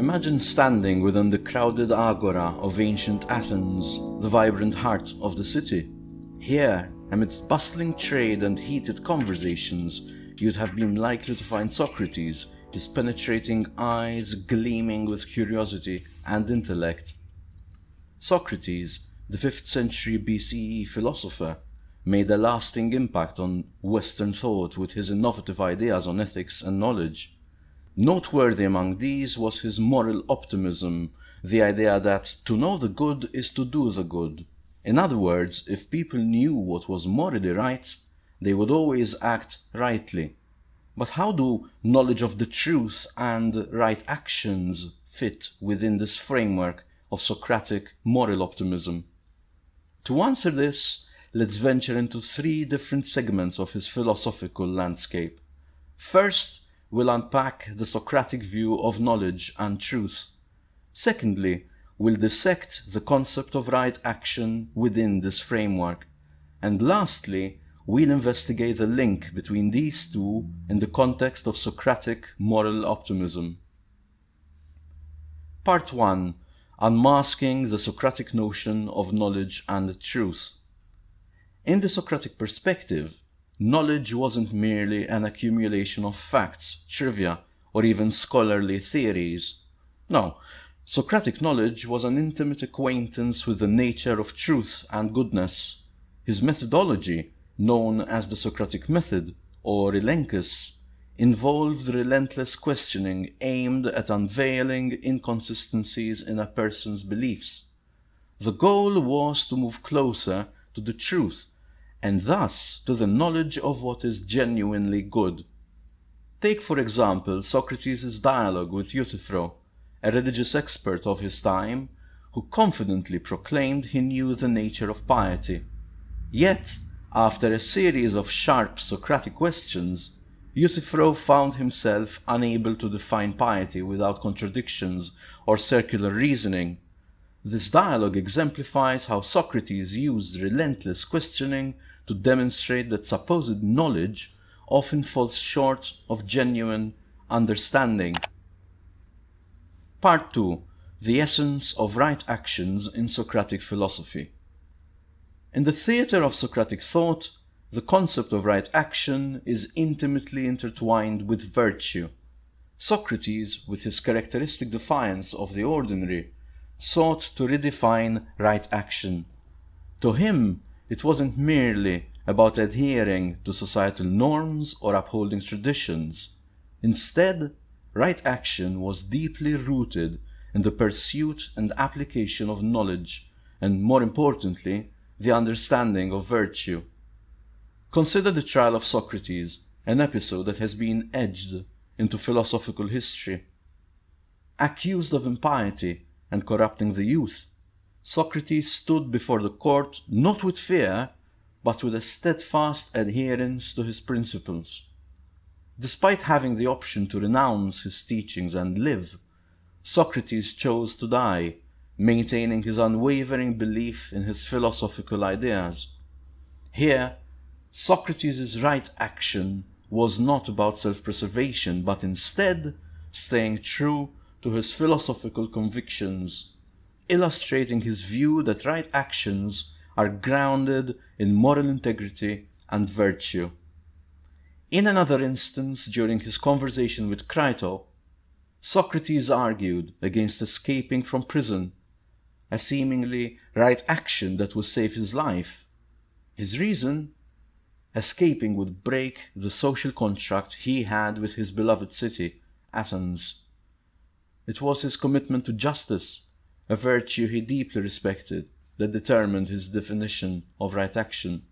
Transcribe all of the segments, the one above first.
Imagine standing within the crowded agora of ancient Athens, the vibrant heart of the city. Here, amidst bustling trade and heated conversations, you'd have been likely to find Socrates, his penetrating eyes gleaming with curiosity and intellect. Socrates, the 5th century BCE philosopher, made a lasting impact on Western thought with his innovative ideas on ethics and knowledge. Noteworthy among these was his moral optimism, the idea that to know the good is to do the good. In other words, if people knew what was morally right, they would always act rightly. But how do knowledge of the truth and right actions fit within this framework of Socratic moral optimism? To answer this, let's venture into 3 different segments of his philosophical landscape. First, we'll unpack the Socratic view of knowledge and truth. Secondly, we'll dissect the concept of right action within this framework. And lastly, we'll investigate the link between these two in the context of Socratic moral optimism. Part 1. Unmasking the Socratic notion of knowledge and truth. In the Socratic perspective, knowledge wasn't merely an accumulation of facts, trivia, or even scholarly theories. No, Socratic knowledge was an intimate acquaintance with the nature of truth and goodness. His methodology, known as the Socratic method, or elenchus, involved relentless questioning aimed at unveiling inconsistencies in a person's beliefs. The goal was to move closer to the truth, and thus to the knowledge of what is genuinely good. Take, for example, Socrates' dialogue with Euthyphro, a religious expert of his time, who confidently proclaimed he knew the nature of piety. Yet, after a series of sharp Socratic questions, Euthyphro found himself unable to define piety without contradictions or circular reasoning. This dialogue exemplifies how Socrates used relentless questioning to demonstrate that supposed knowledge often falls short of genuine understanding. Part 2. The essence of right actions in Socratic philosophy. In the theatre of Socratic thought, the concept of right action is intimately intertwined with virtue. Socrates, with his characteristic defiance of the ordinary, sought to redefine right action. To him, it wasn't merely about adhering to societal norms or upholding traditions. Instead, right action was deeply rooted in the pursuit and application of knowledge, and more importantly, the understanding of virtue. Consider the trial of Socrates, an episode that has been etched into philosophical history. Accused of impiety and corrupting the youth, Socrates stood before the court not with fear, but with a steadfast adherence to his principles. Despite having the option to renounce his teachings and live, Socrates chose to die, maintaining his unwavering belief in his philosophical ideas. Here, Socrates' right action was not about self-preservation, but instead staying true to his philosophical convictions, illustrating his view that right actions are grounded in moral integrity and virtue. In another instance, during his conversation with Crito, Socrates argued against escaping from prison, a seemingly right action that would save his life. His reason? Escaping would break the social contract he had with his beloved city, Athens. It was his commitment to justice, a virtue he deeply respected, that determined his definition of right action.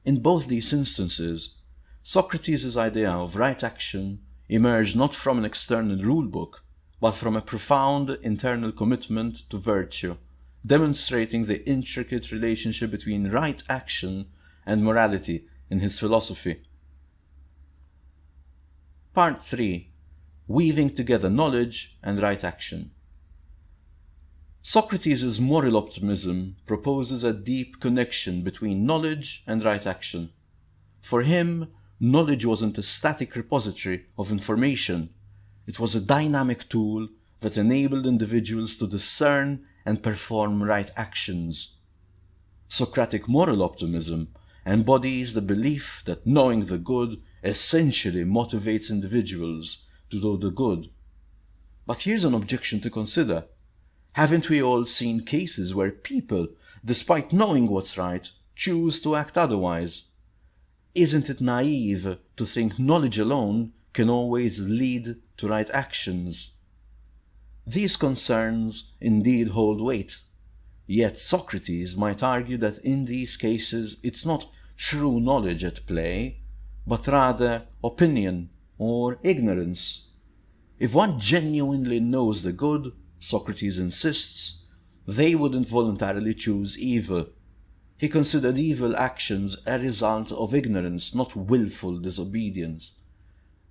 In both these instances, Socrates' idea of right action emerged not from an external rulebook, but from a profound internal commitment to virtue, demonstrating the intricate relationship between right action and morality in his philosophy. Part 3. Weaving together knowledge and right action. Socrates' moral optimism proposes a deep connection between knowledge and right action. For him, knowledge wasn't a static repository of information. It was a dynamic tool that enabled individuals to discern and perform right actions. Socratic moral optimism embodies the belief that knowing the good essentially motivates individuals to do the good. But here's an objection to consider. Haven't we all seen cases where people, despite knowing what's right, choose to act otherwise? Isn't it naive to think knowledge alone can always lead to right actions? These concerns indeed hold weight. Yet Socrates might argue that in these cases it's not true knowledge at play, but rather opinion or ignorance. If one genuinely knows the good, Socrates insists, they wouldn't voluntarily choose evil. He considered evil actions a result of ignorance, not willful disobedience.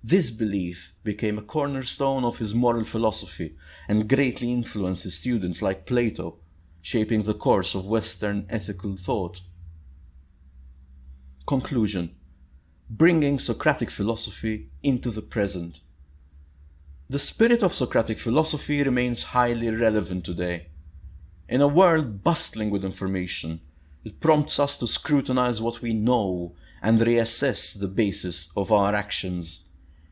This belief became a cornerstone of his moral philosophy and greatly influenced his students like Plato, shaping the course of Western ethical thought. Conclusion: bringing Socratic philosophy into the present. The spirit of Socratic philosophy remains highly relevant today. In a world bustling with information, it prompts us to scrutinize what we know and reassess the basis of our actions.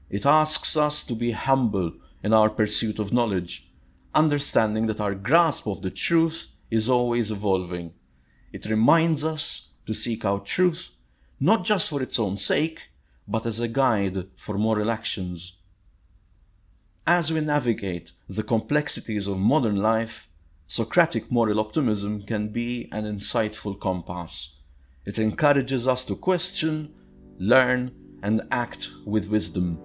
It asks us to be humble in our pursuit of knowledge, understanding that our grasp of the truth is always evolving. It reminds us to seek out truth, not just for its own sake, but as a guide for moral actions. As we navigate the complexities of modern life, Socratic moral optimism can be an insightful compass. It encourages us to question, learn, and act with wisdom.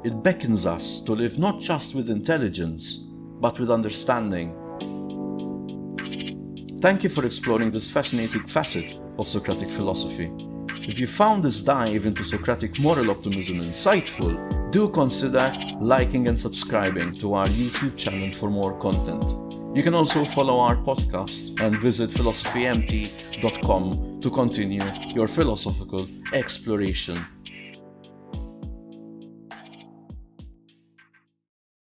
It beckons us to live not just with intelligence, but with understanding. Thank you for exploring this fascinating facet of Socratic philosophy. If you found this dive into Socratic moral optimism insightful, do consider liking and subscribing to our YouTube channel for more content. You can also follow our podcast and visit philosophymt.com to continue your philosophical exploration